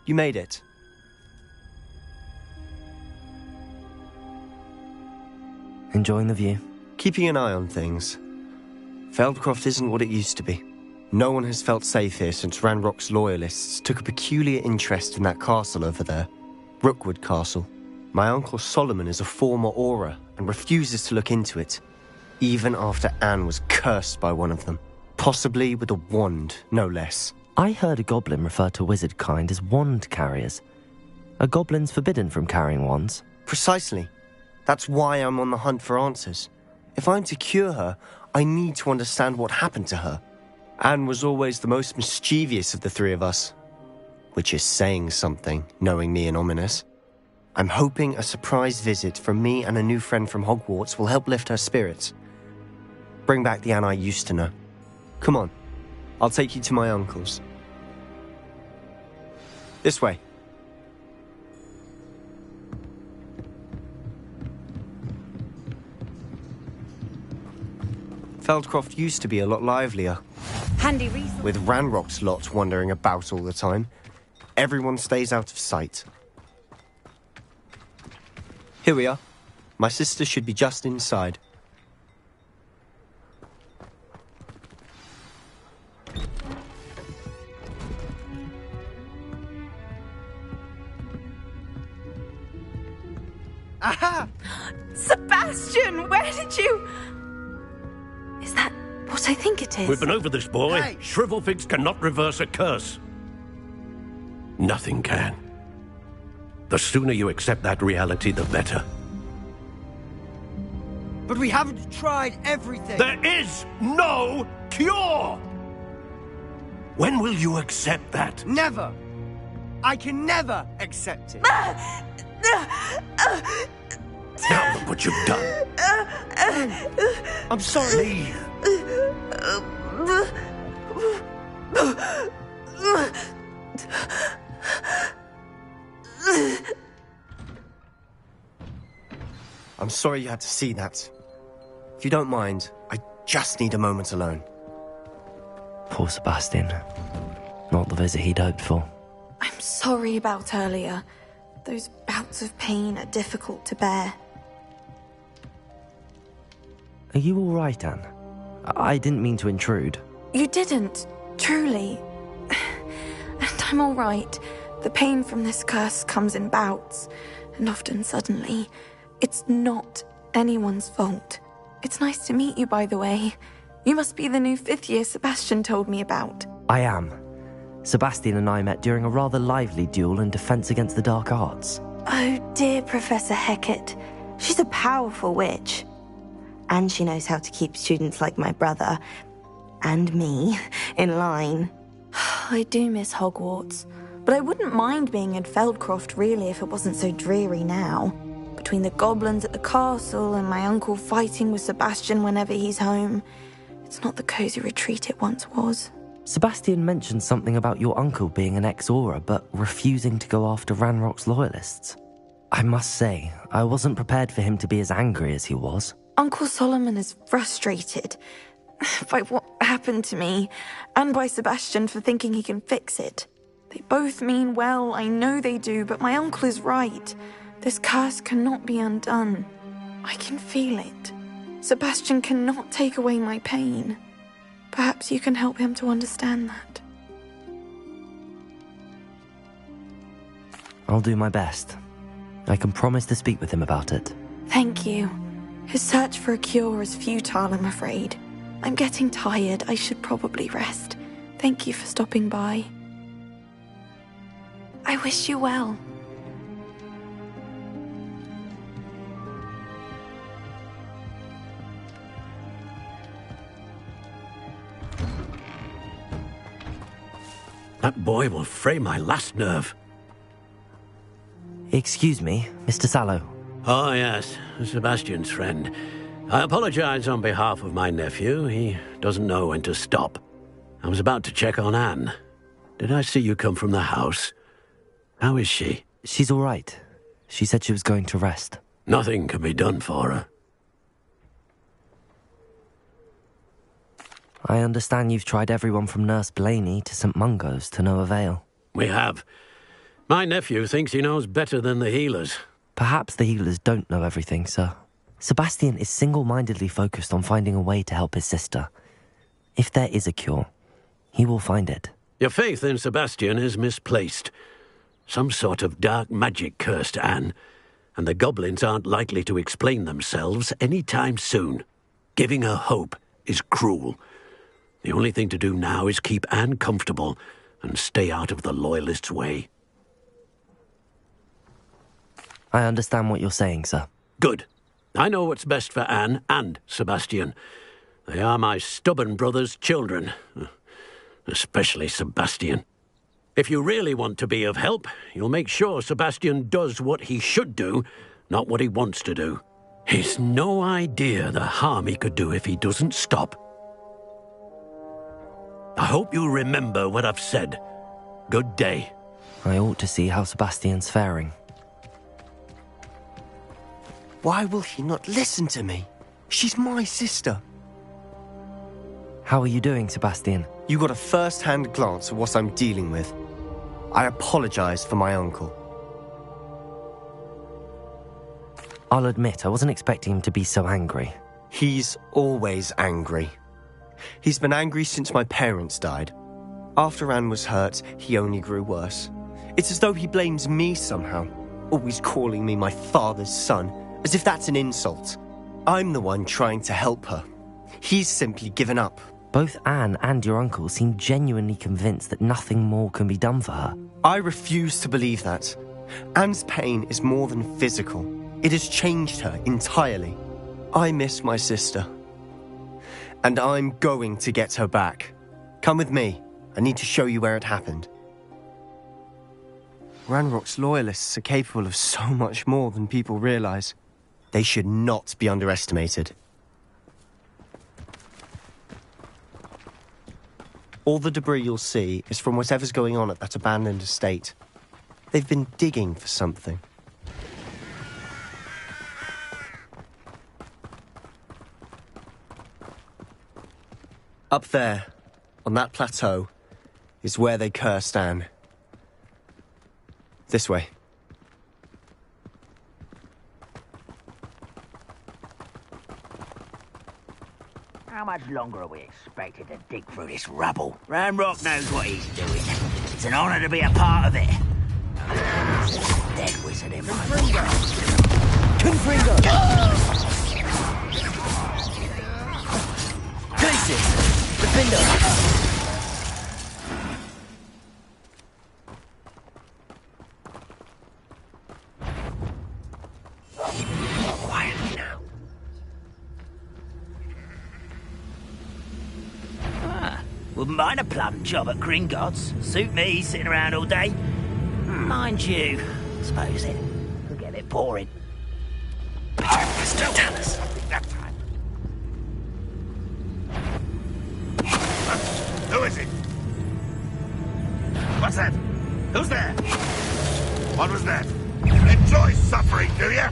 You made it. Enjoying the view? Keeping an eye on things. Feldcroft isn't what it used to be. No one has felt safe here since Ranrock's loyalists took a peculiar interest in that castle over there. Rookwood Castle. My uncle Solomon is a former Auror and refuses to look into it, even after Anne was cursed by one of them. Possibly with a wand, no less. I heard a goblin refer to wizard kind as wand carriers. Are goblins forbidden from carrying wands? Precisely. That's why I'm on the hunt for answers. If I'm to cure her, I need to understand what happened to her. Anne was always the most mischievous of the three of us. Which is saying something, knowing me and Ominous. I'm hoping a surprise visit from me and a new friend from Hogwarts will help lift her spirits. Bring back the Anne I used to know. Come on, I'll take you to my uncle's. This way. Feldcroft used to be a lot livelier. Handy reason. With Ranrock's lot wandering about all the time, everyone stays out of sight. Here we are. My sister should be just inside. Aha! Sebastian, where did you... Is that what I think it is? We've been over this, boy. Hey. Shrivelfigs cannot reverse a curse. Nothing can. The sooner you accept that reality, the better. But we haven't tried everything. There is no cure! When will you accept that? Never. I can never accept it. Now look what you've done. I'm sorry. I'm sorry you had to see that. If you don't mind, I just need a moment alone. Poor Sebastian. Not the visit he'd hoped for. I'm sorry about earlier. Those bouts of pain are difficult to bear. Are you all right, Anne? I didn't mean to intrude. You didn't, truly. And I'm all right. The pain from this curse comes in bouts, and often suddenly. It's not anyone's fault. It's nice to meet you, by the way. You must be the new 5th year Sebastian told me about. I am. Sebastian and I met during a rather lively duel in Defense Against the Dark Arts. Oh, dear Professor Hecat. She's a powerful witch. And she knows how to keep students like my brother, and me, in line. I do miss Hogwarts, but I wouldn't mind being in Feldcroft, really, if it wasn't so dreary now. Between the goblins at the castle and my uncle fighting with Sebastian whenever he's home, it's not the cozy retreat it once was. Sebastian mentioned something about your uncle being an ex-Auror, but refusing to go after Ranrock's loyalists. I must say, I wasn't prepared for him to be as angry as he was. Uncle Solomon is frustrated by what happened to me, and by Sebastian for thinking he can fix it. They both mean well, I know they do, but my uncle is right. This curse cannot be undone. I can feel it. Sebastian cannot take away my pain. Perhaps you can help him to understand that. I'll do my best. I can promise to speak with him about it. Thank you. His search for a cure is futile, I'm afraid. I'm getting tired. I should probably rest. Thank you for stopping by. I wish you well. That boy will fray my last nerve. Excuse me, Mr. Sallow. Oh, yes, Sebastian's friend. I apologize on behalf of my nephew. He doesn't know when to stop. I was about to check on Anne. Did I see you come from the house? How is she? She's all right. She said she was going to rest. Nothing can be done for her. I understand you've tried everyone from Nurse Blaney to St. Mungo's to no avail. We have. My nephew thinks he knows better than the healers. Perhaps the healers don't know everything, sir. Sebastian is single-mindedly focused on finding a way to help his sister. If there is a cure, he will find it. Your faith in Sebastian is misplaced. Some sort of dark magic cursed Anne, and the goblins aren't likely to explain themselves any time soon. Giving her hope is cruel. The only thing to do now is keep Anne comfortable and stay out of the Loyalists' way. I understand what you're saying, sir. Good. I know what's best for Anne and Sebastian. They are my stubborn brother's children. Especially Sebastian. If you really want to be of help, you'll make sure Sebastian does what he should do, not what he wants to do. He's no idea the harm he could do if he doesn't stop. I hope you remember what I've said. Good day. I ought to see how Sebastian's faring. Why will he not listen to me? She's my sister. How are you doing, Sebastian? You got a first-hand glance of what I'm dealing with. I apologize for my uncle. I'll admit, I wasn't expecting him to be so angry. He's always angry. He's been angry since my parents died. After Anne was hurt, he only grew worse. It's as though he blames me somehow, always calling me my father's son, as if that's an insult. I'm the one trying to help her. He's simply given up. Both Anne and your uncle seem genuinely convinced that nothing more can be done for her. I refuse to believe that. Anne's pain is more than physical. It has changed her entirely. I miss my sister. And I'm going to get her back. Come with me. I need to show you where it happened. Ranrock's Loyalists are capable of so much more than people realize. They should not be underestimated. All the debris you'll see is from whatever's going on at that abandoned estate. They've been digging for something. Up there, on that plateau, is where they cursed Anne. This way. How much longer are we expected to dig through this rubble? Ranrock knows what he's doing. It's an honor to be a part of it. Dead wizard in my Confringo! Places! Defender! Quietly now. Wouldn't mind a plum job at Gringotts. Suit me, sitting around all day. Mind you, I suppose it could get a bit boring. Mr. Tallis. Who is it? What's that? Who's there? What was that? Enjoy suffering, do you?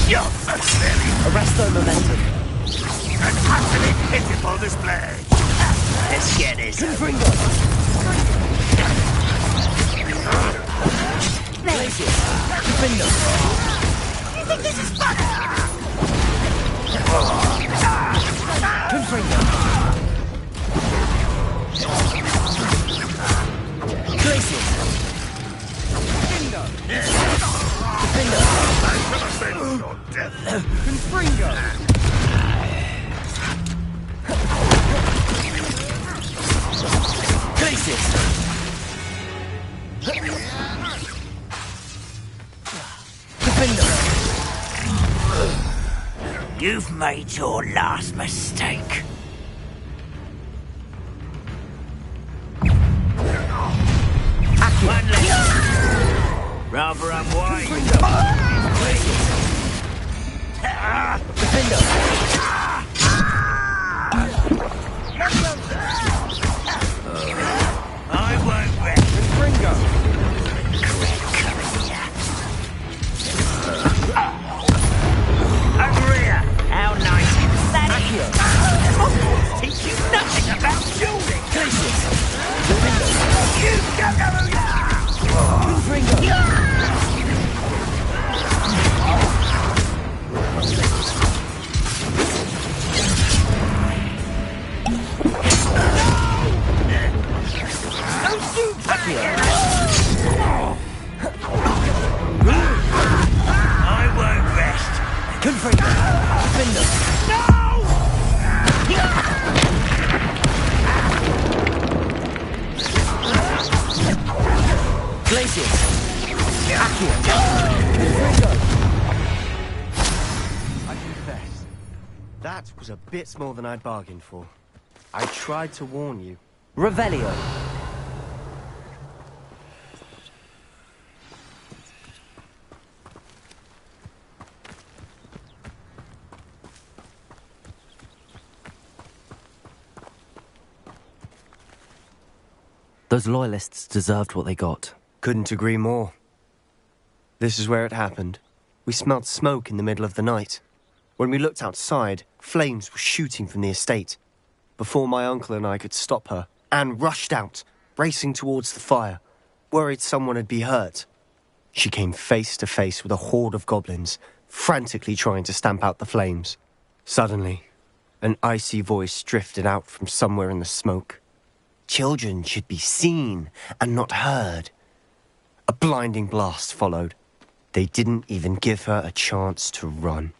You're so silly. Arresto momentum. An utterly pitiful display. Let's get this. Confringo! Places! Defender! You think this is fun? Confringo! Places! Defender! Avenge your death. Confringo! Places! Defender! You've made your last mistake. One less. Rather unwise. Defender! I won't rest. Confringo! Agria! How nice is that? Hogwarts teach you nothing about dueling. Places! You I won't rest. Confringo! Finder! Glacius! Accio! Confringo! I confess, that was a bit more than I'd bargained for. I tried to warn you. Revelio! Those loyalists deserved what they got. Couldn't agree more. This is where it happened. We smelled smoke in the middle of the night. When we looked outside, flames were shooting from the estate. Before my uncle and I could stop her, Anne rushed out, racing towards the fire, worried someone had been hurt. She came face to face with a horde of goblins, frantically trying to stamp out the flames. Suddenly, an icy voice drifted out from somewhere in the smoke. Children should be seen and not heard. A blinding blast followed. They didn't even give her a chance to run.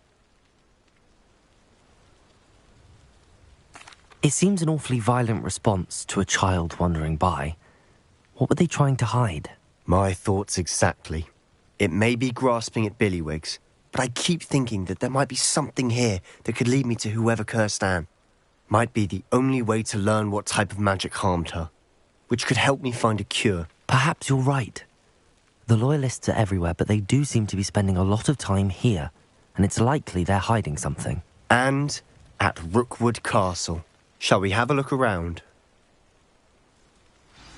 It seems an awfully violent response to a child wandering by. What were they trying to hide? My thoughts exactly. It may be grasping at Billywigs, but I keep thinking that there might be something here that could lead me to whoever cursed Anne. Might be the only way to learn what type of magic harmed her, which could help me find a cure. Perhaps you're right. The Loyalists are everywhere, but they do seem to be spending a lot of time here, and it's likely they're hiding something. And at Rookwood Castle. Shall we have a look around?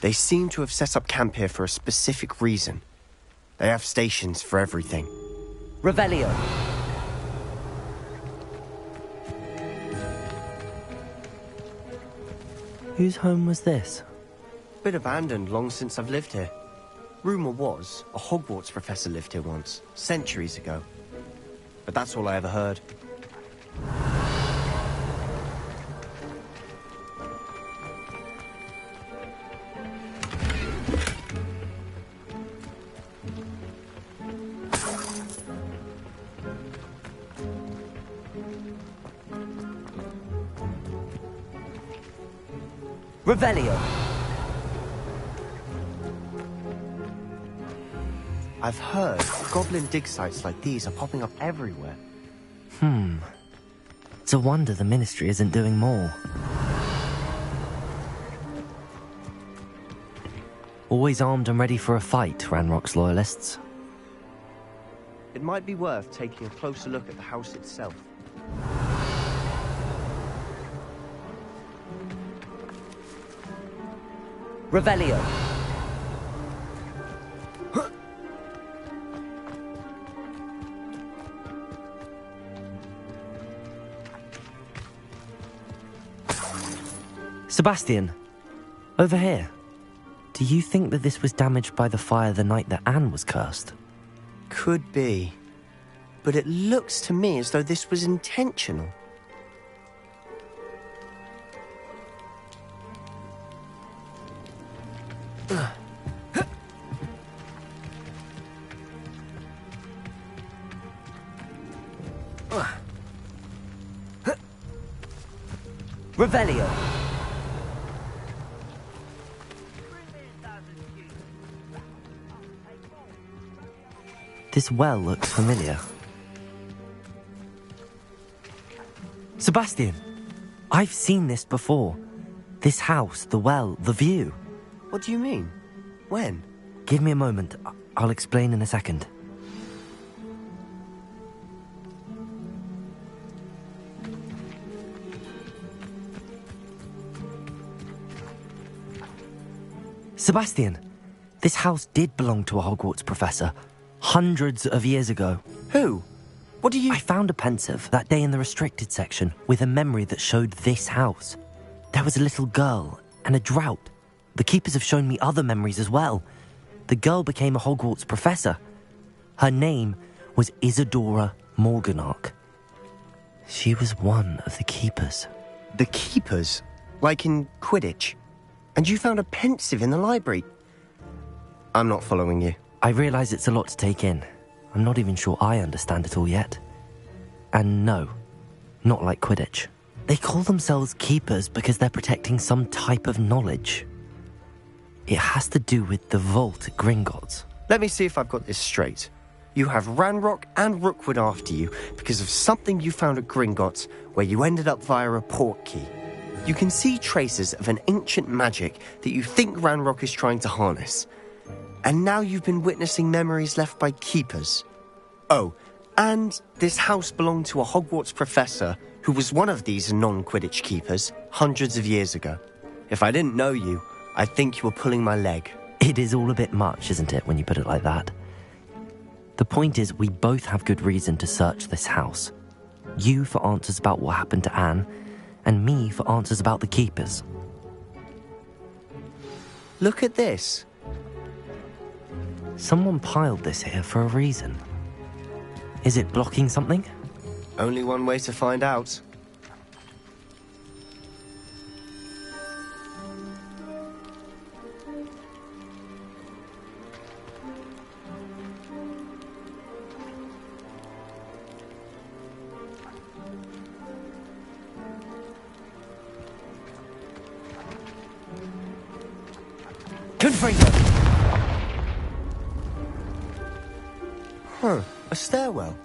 They seem to have set up camp here for a specific reason. They have stations for everything. Revelio! Whose home was this? Bit abandoned long since I've lived here. Rumour was a Hogwarts professor lived here once, centuries ago. But that's all I ever heard. Revelio! I've heard goblin dig sites like these are popping up everywhere. It's a wonder the Ministry isn't doing more. Always armed and ready for a fight, Ranrock's Loyalists. It might be worth taking a closer look at the house itself. Revelio! Sebastian, over here. Do you think that this was damaged by the fire the night that Anne was cursed? Could be. But it looks to me as though this was intentional. Revelio! This well looks familiar. Sebastian, I've seen this before. This house, the well, the view. What do you mean? When? Give me a moment. I'll explain in a second. Sebastian, this house did belong to a Hogwarts professor, hundreds of years ago. Who? What do you... I found a pensive that day in the restricted section with a memory that showed this house. There was a little girl and a drought. The keepers have shown me other memories as well. The girl became a Hogwarts professor. Her name was Isadora Morganach. She was one of the keepers. The keepers? Like in Quidditch. And you found a pensive in the library. I'm not following you. I realise it's a lot to take in. I'm not even sure I understand it all yet. And no, not like Quidditch. They call themselves keepers because they're protecting some type of knowledge. It has to do with the vault at Gringotts. Let me see if I've got this straight. You have Ranrock and Rookwood after you because of something you found at Gringotts where you ended up via a port key. You can see traces of an ancient magic that you think Ranrock is trying to harness. And now you've been witnessing memories left by keepers. Oh, and this house belonged to a Hogwarts professor who was one of these non-Quidditch keepers hundreds of years ago. If I didn't know you, I'd think you were pulling my leg. It is all a bit much, isn't it, when you put it like that? The point is, we both have good reason to search this house. You for answers about what happened to Anne, and me for answers about the keepers. Look at this. Someone piled this here for a reason. Is it blocking something? Only one way to find out. Huh, a stairwell.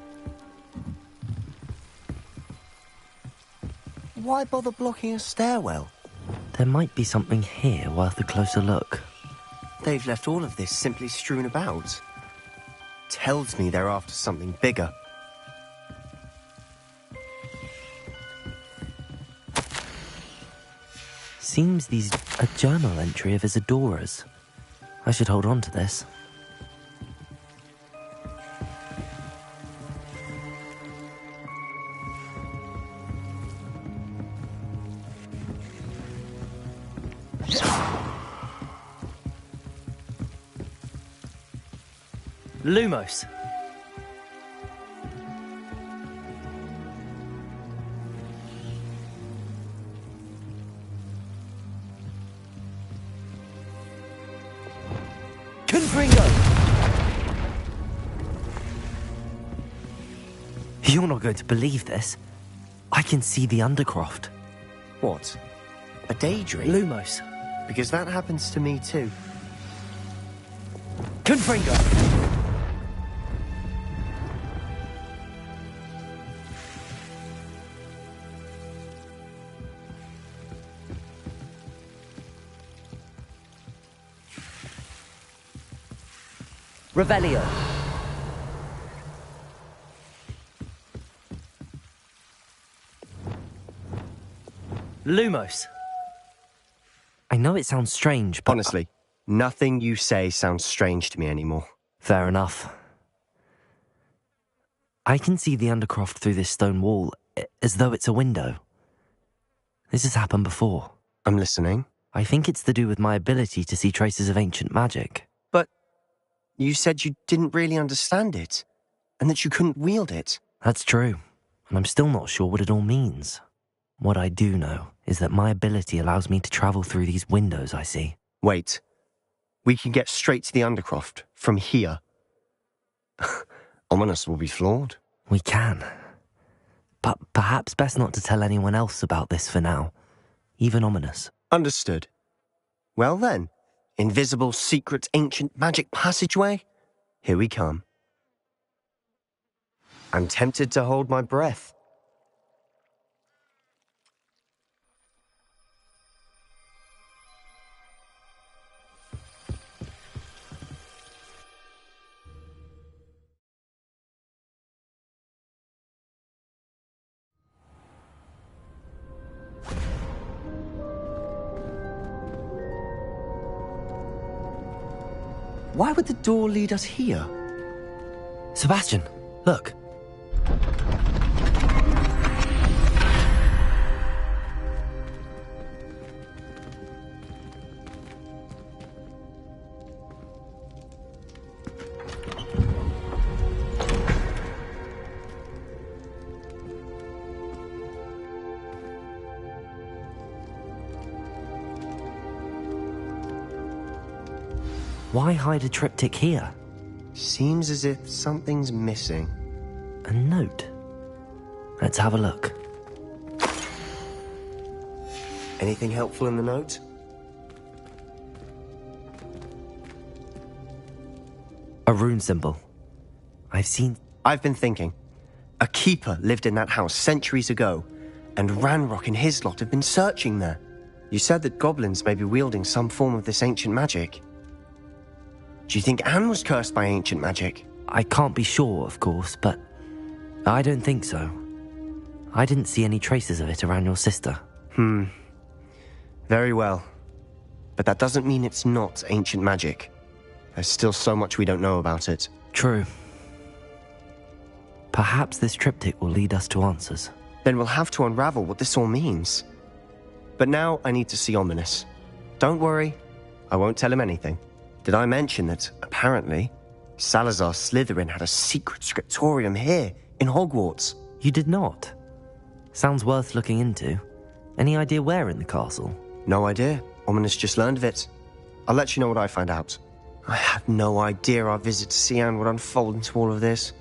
Why bother blocking a stairwell? There might be something here worth a closer look. They've left all of this simply strewn about. Tells me they're after something bigger. Seems these a journal entry of Isadora's. I should hold on to this. Lumos. Confringo! You're not going to believe this. I can see the Undercroft. What? A daydream? Lumos. Because that happens to me too. Confringo! Revelio. Lumos. I know it sounds strange, but... Honestly, nothing you say sounds strange to me anymore. Fair enough. I can see the Undercroft through this stone wall, as though it's a window. This has happened before. I'm listening. I think it's to do with my ability to see traces of ancient magic. But you said you didn't really understand it, and that you couldn't wield it. That's true, and I'm still not sure what it all means. What I do know is that my ability allows me to travel through these windows I see. Wait. We can get straight to the Undercroft from here. Ominous will be floored. We can. But perhaps best not to tell anyone else about this for now. Even Ominous. Understood. Well then, invisible, secret, ancient magic passageway? Here we come. I'm tempted to hold my breath. Why would the door lead us here? Sebastian, look. Why hide a triptych here? Seems as if something's missing. A note. Let's have a look. Anything helpful in the note? A rune symbol. I've been thinking. A keeper lived in that house centuries ago, and Ranrock and his lot have been searching there. You said that goblins may be wielding some form of this ancient magic. Do you think Anne was cursed by ancient magic? I can't be sure, of course, but I don't think so. I didn't see any traces of it around your sister. Very well. But that doesn't mean it's not ancient magic. There's still so much we don't know about it. True. Perhaps this triptych will lead us to answers. Then we'll have to unravel what this all means. But now I need to see Ominous. Don't worry, I won't tell him anything. Did I mention that, apparently, Salazar Slytherin had a secret scriptorium here, in Hogwarts? You did not? Sounds worth looking into. Any idea where in the castle? No idea. Ominous just learned of it. I'll let you know what I find out. I had no idea our visit to see Anne would unfold into all of this.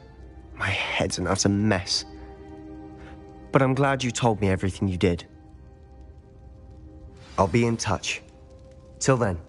My head's an utter mess. But I'm glad you told me everything you did. I'll be in touch. Till then.